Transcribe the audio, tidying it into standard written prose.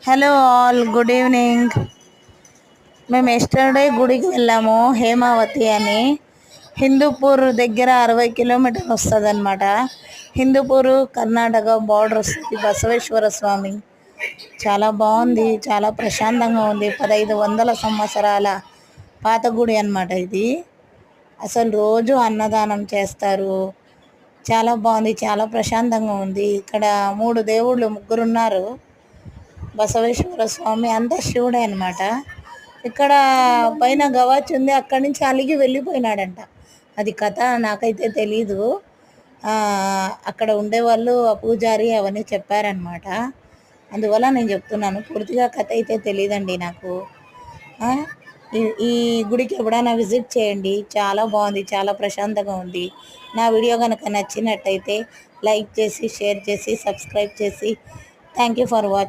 Hello all, good evening. మేము yesterday గుడికి వెళ్ళాము, హేమావతి అని. హిందూపూర్ దగ్గర 60 కిలోమీటర్లు వస్తుంది అనమాట. హిందూపూర్ కర్ణాటక బార్డర్ వస్తుంది. బసవేశ్వర స్వామి చాలా బాగుంది, చాలా ప్రశాంతంగా ఉంది. 1500 సంవత్సరాల పాత గుడి అనమాట ఇది. అసలు రోజు అన్నదానం చేస్తారు. చాలా బాగుంది, చాలా ప్రశాంతంగా ఉంది. ఇక్కడ 3 దేవుళ్ళు, ముగ్గురు ఉన్నారు. బసవేశ్వర స్వామి అంతా శివుడే అనమాట. ఇక్కడ పైన గవాచి ఉంది, అక్కడి నుంచి అలిగి వెళ్ళిపోయినాడంట. అది కథ, నాకైతే తెలీదు. అక్కడ ఉండేవాళ్ళు, ఆ పూజారి అవన్నీ చెప్పారనమాట. అందువల్ల నేను చెప్తున్నాను, పూర్తిగా కథ అయితే తెలియదండి నాకు. ఈ గుడికి ఎప్పుడైనా విజిట్ చేయండి, చాలా బాగుంది, చాలా ప్రశాంతంగా ఉంది. నా వీడియో కనుక నచ్చినట్టయితే లైక్ చేసి, షేర్ చేసి, సబ్స్క్రైబ్ చేసి, థ్యాంక్ యూ ఫర్ వాచింగ్.